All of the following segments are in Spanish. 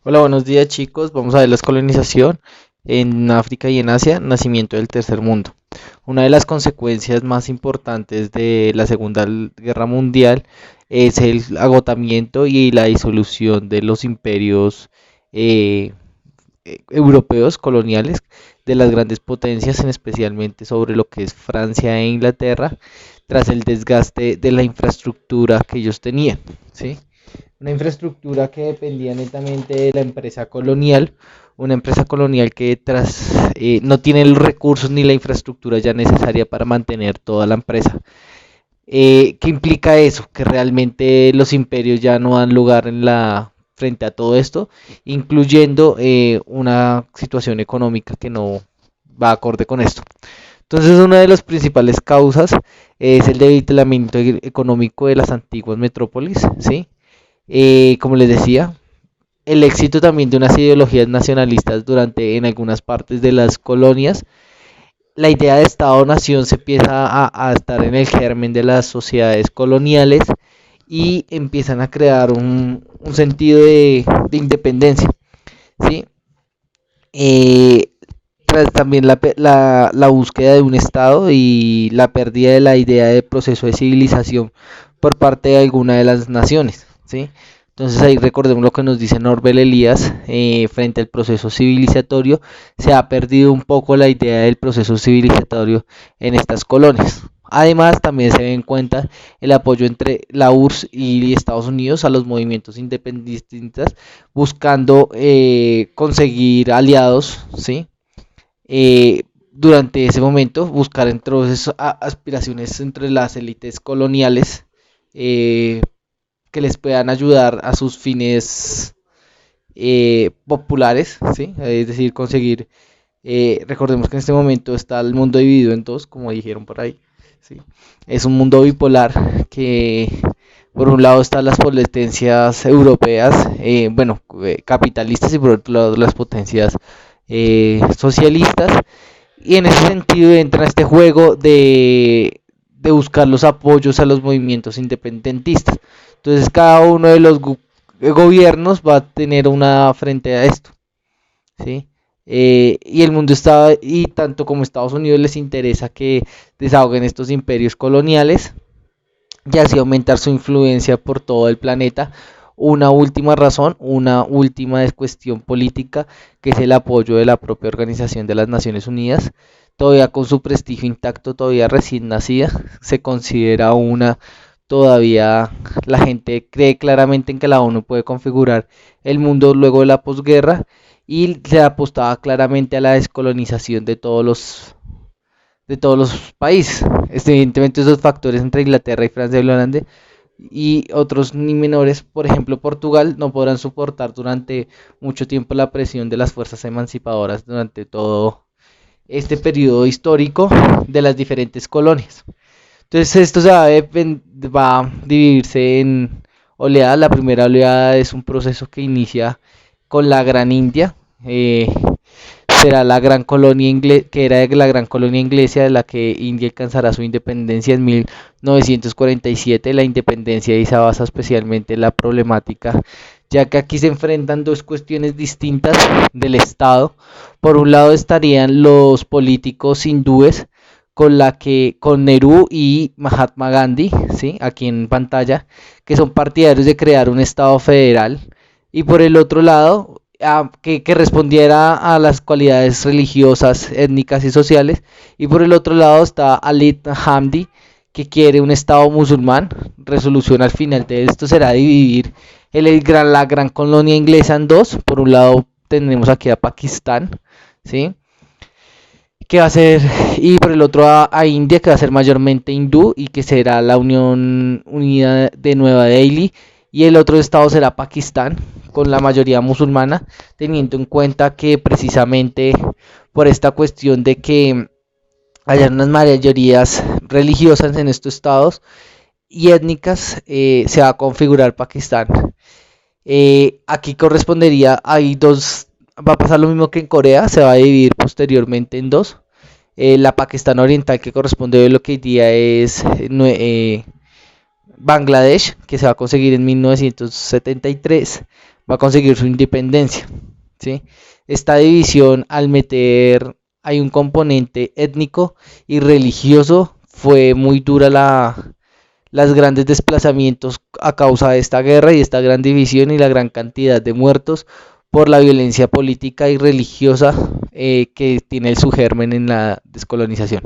Hola, buenos días chicos. Vamos a ver la colonización en África y en Asia, nacimiento del tercer mundo. Una de las consecuencias más importantes de la Guerra Mundial es el agotamiento y la disolución de los imperios eh, europeos coloniales de las grandes potencias, en especialmente sobre lo que es Francia e Inglaterra, tras el desgaste de la infraestructura que ellos tenían, ¿sí? Una infraestructura que dependía netamente de la empresa colonial, una empresa colonial que no tiene los recursos ni la infraestructura ya necesaria para mantener toda la empresa. ¿Qué implica eso? Que realmente los imperios ya no dan lugar frente a todo esto, incluyendo una situación económica que no va acorde con esto. Entonces, una de las principales causas es el debilitamiento económico de las antiguas metrópolis, ¿sí? Como les decía, el éxito también de unas ideologías nacionalistas en algunas partes de las colonias. La idea de Estado-nación se empieza a estar en el germen de las sociedades coloniales y empiezan a crear un sentido de independencia, ¿sí? Eh, Tras también la búsqueda de un Estado y la pérdida de la idea de proceso de civilización por parte de alguna de las naciones, ¿sí? Entonces ahí recordemos lo que nos dice Norbert Elias, frente al proceso civilizatorio, se ha perdido un poco la idea del proceso civilizatorio en estas colonias. Además, también se ve en cuenta el apoyo entre la URSS y Estados Unidos a los movimientos independentistas, buscando conseguir aliados, ¿sí? Durante ese momento, buscar entonces aspiraciones entre las élites coloniales, eh, que les puedan ayudar a sus fines populares, ¿sí? Es decir, conseguir, recordemos que en este momento está el mundo dividido en dos, como dijeron por ahí, ¿sí? Es un mundo bipolar que por un lado están las potencias europeas, capitalistas, y por otro lado las potencias socialistas, y en ese sentido entra este juego de buscar los apoyos a los movimientos independentistas. Entonces cada uno de los gobiernos va a tener una frente a esto, ¿sí? Y el mundo está, y tanto como Estados Unidos les interesa que desahoguen estos imperios coloniales y así aumentar su influencia por todo el planeta. Una última razón, una última cuestión política, que es el apoyo de la propia Organización de las Naciones Unidas, todavía con su prestigio intacto, todavía recién nacida, se considera todavía la gente cree claramente en que la ONU puede configurar el mundo luego de la posguerra, y se apostaba claramente a la descolonización de todos los países. Evidentemente esos factores entre Inglaterra y Francia y Holanda y otros ni menores, por ejemplo Portugal, no podrán soportar durante mucho tiempo la presión de las fuerzas emancipadoras durante todo este periodo histórico de las diferentes colonias. Entonces esto va a dividirse en oleadas. La primera oleada es un proceso que inicia con la Gran India, será la gran colonia inglesa, que era la gran colonia inglesa, de la que India alcanzará su independencia en 1947. La independencia ahí se basa especialmente en la problemática, ya que aquí se enfrentan dos cuestiones distintas del Estado. Por un lado estarían los políticos hindúes, con Nehru y Mahatma Gandhi, ¿sí? Aquí en pantalla, que son partidarios de crear un Estado federal, y por el otro lado, que respondiera a las cualidades religiosas, étnicas y sociales. Y por el otro lado está Ali Hamdi, que quiere un Estado musulmán. Resolución al final de esto será dividir la gran colonia inglesa en dos. Por un lado tenemos aquí a Pakistán, ¿sí? Que va a ser, y por el otro a India, que va a ser mayormente hindú y que será la Unión Unida de Nueva Delhi, y el otro estado será Pakistán, con la mayoría musulmana, teniendo en cuenta que precisamente por esta cuestión de que hayan unas mayorías religiosas en estos estados y étnicas, se va a configurar Pakistán. Aquí correspondería, va a pasar lo mismo que en Corea, se va a dividir posteriormente en dos. La Pakistán Oriental, que corresponde a lo que hoy día es Bangladesh, que se va a conseguir en 1973, va a conseguir su independencia, ¿sí? Esta división, al meter hay un componente étnico y religioso, fue muy dura las grandes desplazamientos a causa de esta guerra y esta gran división y la gran cantidad de muertos por la violencia política y religiosa que tiene su germen en la descolonización.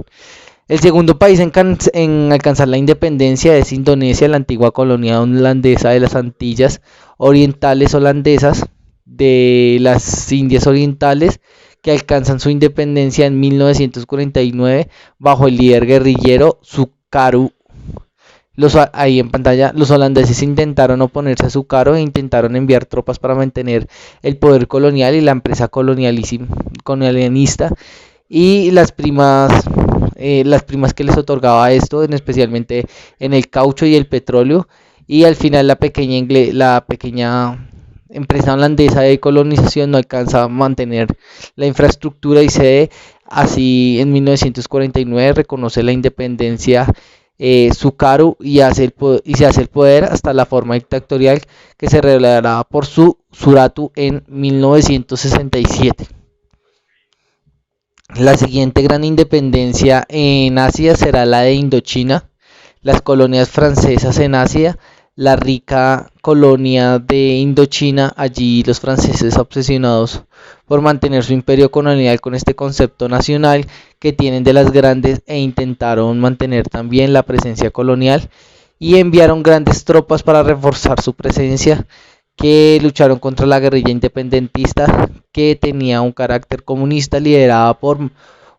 El segundo país en alcanzar la independencia es Indonesia, la antigua colonia holandesa de las Antillas Orientales holandesas de las Indias Orientales, que alcanzan su independencia en 1949 bajo el líder guerrillero Sukarno. Ahí en pantalla, los holandeses intentaron oponerse a Sukarno e intentaron enviar tropas para mantener el poder colonial y la empresa colonialista, y las primas que les otorgaba esto, especialmente en el caucho y el petróleo, y al final la pequeña empresa holandesa de colonización no alcanza a mantener la infraestructura y cede. Así en 1949 reconoce la independencia Sukarno y se hace el poder hasta la forma dictatorial que se revelará por su Suharto en 1967. La siguiente gran independencia en Asia será la de Indochina, las colonias francesas en Asia, la rica colonia de Indochina. Allí los franceses, obsesionados por mantener su imperio colonial con este concepto nacional que tienen de las grandes, e intentaron mantener también la presencia colonial y enviaron grandes tropas para reforzar su presencia, que lucharon contra la guerrilla independentista que tenía un carácter comunista liderada por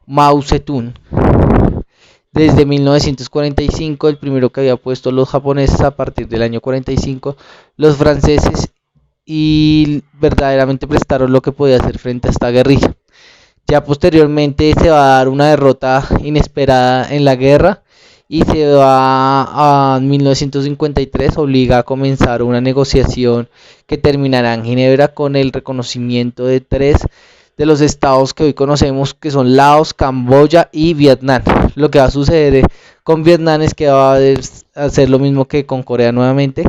Mao Zedong. Desde 1945, el primero que había puesto los japoneses a partir del año 45, los franceses, y verdaderamente prestaron lo que podía hacer frente a esta guerrilla. Ya posteriormente se va a dar una derrota inesperada en la guerra y se va a 1953, obliga a comenzar una negociación que terminará en Ginebra con el reconocimiento de tres de los estados que hoy conocemos, que son Laos, Camboya y Vietnam. Lo que va a suceder con Vietnam es que va a hacer lo mismo que con Corea nuevamente,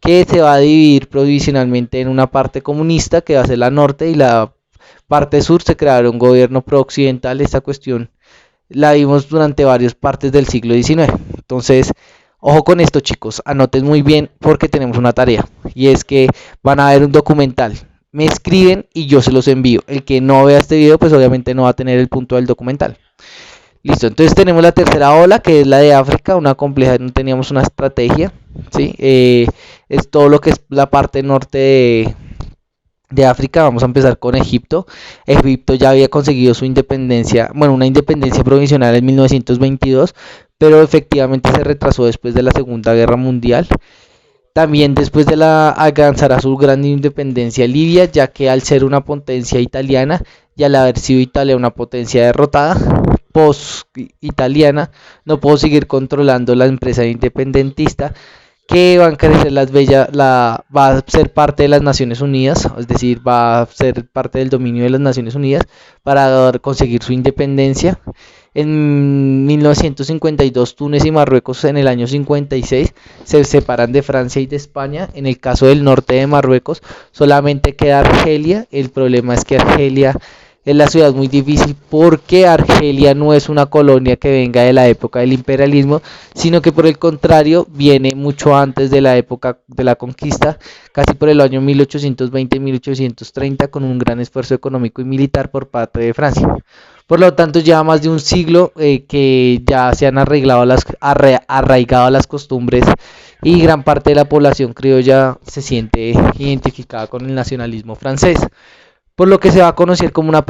que se va a dividir provisionalmente en una parte comunista, que va a ser la norte, y la parte sur se creará un gobierno pro-occidental. Esta cuestión la vimos durante varias partes del siglo XIX. Entonces, ojo con esto, chicos, anoten muy bien porque tenemos una tarea, y es que van a ver un documental. Me escriben y yo se los envío. El que no vea este video, pues obviamente no va a tener el punto del documental. Listo, entonces tenemos la tercera ola, que es la de África, una compleja, no teníamos una estrategia, ¿sí? Es todo lo que es la parte norte de África. Vamos a empezar con Egipto. Egipto ya había conseguido su independencia, bueno, una independencia provisional en 1922, pero efectivamente se retrasó después de la Segunda Guerra Mundial. También después de alcanzará su gran independencia Libia, ya que al ser una potencia italiana y al haber sido Italia una potencia derrotada post-italiana, no pudo seguir controlando la empresa independentista, que van a crecer va a ser parte de las Naciones Unidas, es decir, va a ser parte del dominio de las Naciones Unidas para conseguir su independencia. En 1952, Túnez y Marruecos en el año 56 se separan de Francia y de España. En el caso del norte de Marruecos solamente queda Argelia. El problema es que Argelia es la ciudad muy difícil, porque Argelia no es una colonia que venga de la época del imperialismo, sino que por el contrario viene mucho antes de la época de la conquista, casi por el año 1820-1830, con un gran esfuerzo económico y militar por parte de Francia. Por lo tanto, lleva más de un siglo que ya se han arraigado las costumbres, y gran parte de la población criolla se siente identificada con el nacionalismo francés, por lo que se va a conocer como una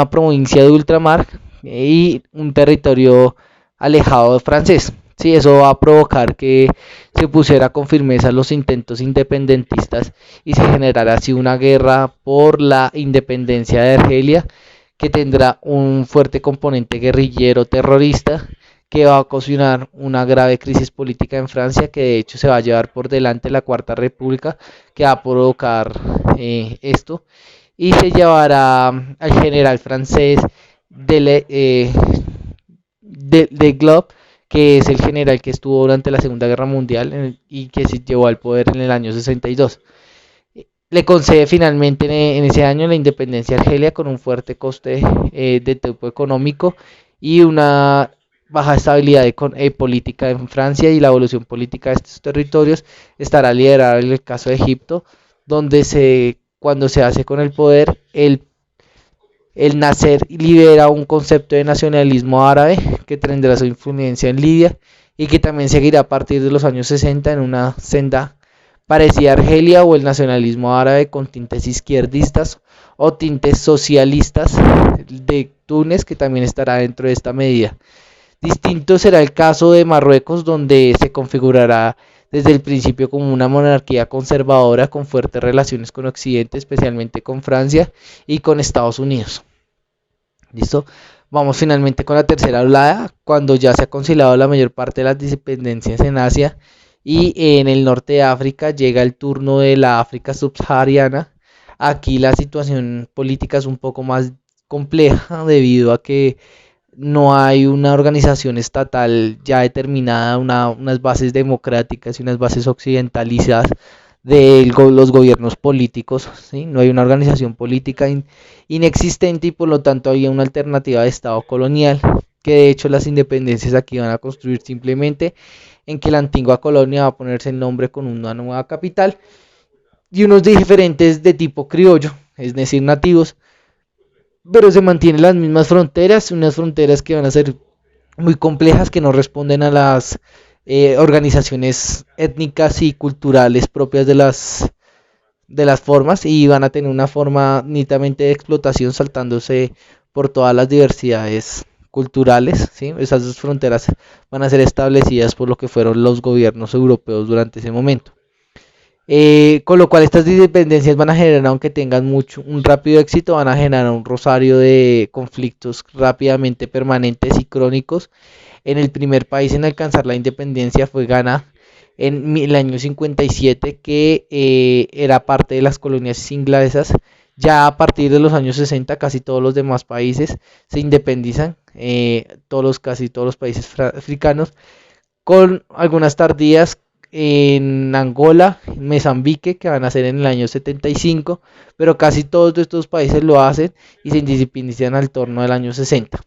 provincia de ultramar y un territorio alejado francés. Sí, eso va a provocar que se pusiera con firmeza los intentos independentistas y se generará así una guerra por la independencia de Argelia, que tendrá un fuerte componente guerrillero terrorista, que va a ocasionar una grave crisis política en Francia, que de hecho se va a llevar por delante la Cuarta República, que va a provocar esto, y se llevará al general francés de Globe, que es el general que estuvo durante la Segunda Guerra Mundial y que se llevó al poder en el año 62. le concede finalmente en ese año la independencia a Argelia con un fuerte coste de tipo económico y una baja estabilidad política en Francia, y la evolución política de estos territorios estará liderada en el caso de Egipto, donde cuando se hace con el poder, el Nasser libera un concepto de nacionalismo árabe que tendrá su influencia en Libia y que también seguirá a partir de los años 60 en una senda parecida a Argelia, o el nacionalismo árabe con tintes izquierdistas o tintes socialistas de Túnez, que también estará dentro de esta medida. Distinto será el caso de Marruecos, donde se configurará desde el principio como una monarquía conservadora con fuertes relaciones con Occidente, especialmente con Francia y con Estados Unidos. ¿Listo? Vamos finalmente con la tercera oleada, cuando ya se ha conciliado la mayor parte de las dependencias en Asia y en el norte de África llega el turno de la África subsahariana. Aquí la situación política es un poco más compleja debido a que no hay una organización estatal ya determinada, unas bases democráticas y unas bases occidentalizadas de los gobiernos políticos, ¿sí? No hay una organización política inexistente, y por lo tanto había una alternativa de Estado colonial, que de hecho las independencias aquí van a construir simplemente en que la antigua colonia va a ponerse el nombre con una nueva capital y unos diferentes de tipo criollo, es decir, nativos, pero se mantienen las mismas fronteras, unas fronteras que van a ser muy complejas, que no responden a las organizaciones étnicas y culturales propias de las formas, y van a tener una forma nítidamente de explotación saltándose por todas las diversidades culturales, ¿sí? Esas dos fronteras van a ser establecidas por lo que fueron los gobiernos europeos durante ese momento. Con lo cual estas independencias van a generar, aunque tengan un rápido éxito, van a generar un rosario de conflictos rápidamente permanentes y crónicos. En el primer país en alcanzar la independencia fue Ghana en el año 57, que era parte de las colonias inglesas. Ya a partir de los años 60 casi todos los demás países se independizan, casi todos los países africanos, con algunas tardías en Angola, Mozambique, que van a ser en el año 75, pero casi todos estos países lo hacen y se independizan al torno del año 60.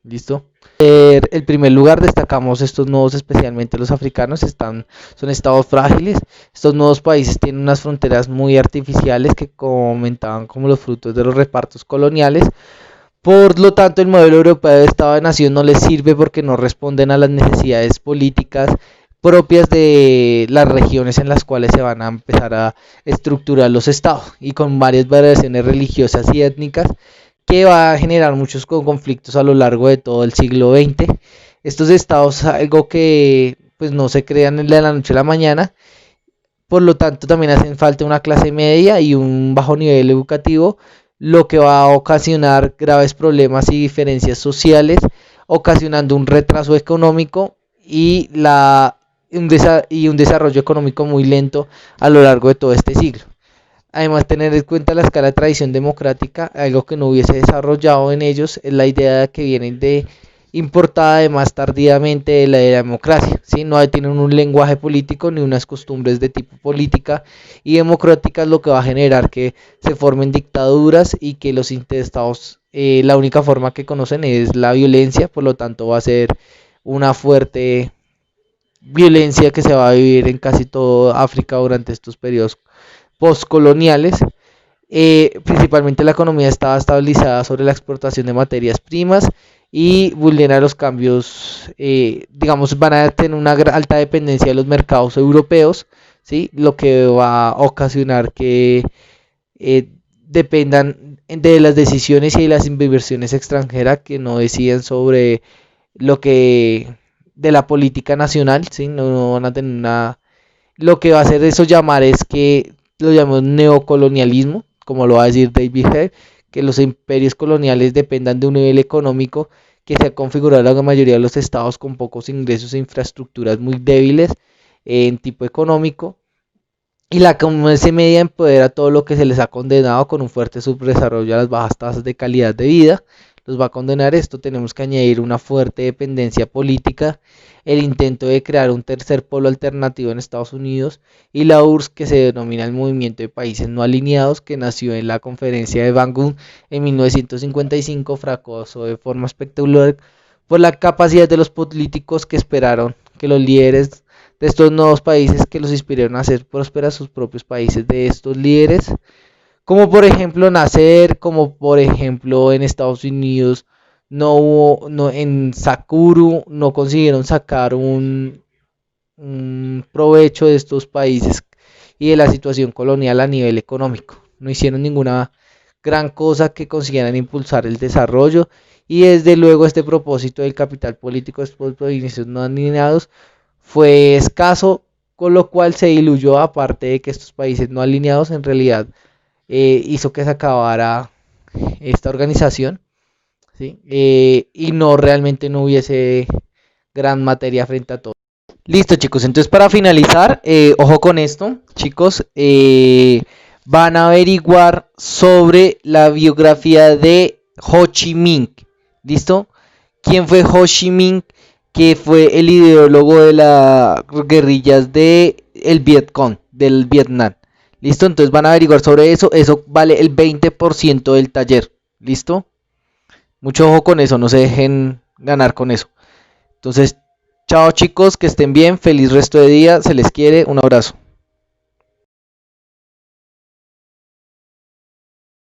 ¿Listo? El primer lugar destacamos estos nodos, especialmente los africanos, son estados frágiles. Estos nuevos países tienen unas fronteras muy artificiales que comentaban como los frutos de los repartos coloniales. Por lo tanto, el modelo europeo de Estado de Nación no les sirve porque no responden a las necesidades políticas propias de las regiones en las cuales se van a empezar a estructurar los estados, y con varias variaciones religiosas y étnicas que va a generar muchos conflictos a lo largo de todo el siglo XX. Estos estados, algo que pues no se crean de la noche a la mañana, por lo tanto también hacen falta una clase media y un bajo nivel educativo, lo que va a ocasionar graves problemas y diferencias sociales, ocasionando un retraso económico y un desarrollo económico muy lento a lo largo de todo este siglo. Además, tener en cuenta la escala de tradición democrática, algo que no hubiese desarrollado en ellos, es la idea que vienen de importada además tardíamente de la democracia, ¿sí? No tienen un lenguaje político ni unas costumbres de tipo política y democráticas, lo que va a generar que se formen dictaduras y que los intestados, la única forma que conocen es la violencia. Por lo tanto va a ser una fuerte violencia que se va a vivir en casi toda África durante estos periodos postcoloniales. Principalmente la economía estaba estabilizada sobre la exportación de materias primas y vulnera los cambios, digamos, van a tener una alta dependencia de los mercados europeos, ¿sí? Lo que va a ocasionar que dependan de las decisiones y de las inversiones extranjeras, que no deciden sobre lo que de la política nacional, ¿sí? No van a tener una, lo que va a hacer eso llamar es que lo llamamos neocolonialismo, como lo va a decir David Hare, que los imperios coloniales dependan de un nivel económico que se ha configurado en la mayoría de los estados con pocos ingresos e infraestructuras muy débiles en tipo económico, y la clase media empodera todo lo que se les ha condenado con un fuerte subdesarrollo a las bajas tasas de calidad de vida, los va a condenar esto. Tenemos que añadir una fuerte dependencia política, el intento de crear un tercer polo alternativo en Estados Unidos y la URSS, que se denomina el Movimiento de Países No Alineados, que nació en la conferencia de Bandung en 1955, fracasó de forma espectacular por la capacidad de los políticos que esperaron que los líderes de estos nuevos países, que los inspiraron a hacer prósperas sus propios países. De estos líderes, como por ejemplo nacer, como por ejemplo en Estados Unidos no hubo, no, en Sakuru no consiguieron sacar un provecho de estos países y de la situación colonial a nivel económico. No hicieron ninguna gran cosa que consiguieran impulsar el desarrollo, y desde luego este propósito del capital político de estos países no alineados fue escaso, con lo cual se diluyó, aparte de que estos países no alineados en realidad hizo que se acabara esta organización, ¿sí? Y no, realmente no hubiese gran materia frente a todo. Listo, chicos, entonces para finalizar, ojo con esto, chicos, van a averiguar sobre la biografía de Ho Chi Minh. ¿Listo? ¿Quién fue Ho Chi Minh? Que fue el ideólogo de las guerrillas de el Vietcong, del Vietnam. ¿Listo? Entonces van a averiguar sobre eso. Eso vale el 20% del taller. ¿Listo? Mucho ojo con eso, no se dejen ganar con eso. Entonces, chao chicos, que estén bien, feliz resto de día, se les quiere, un abrazo.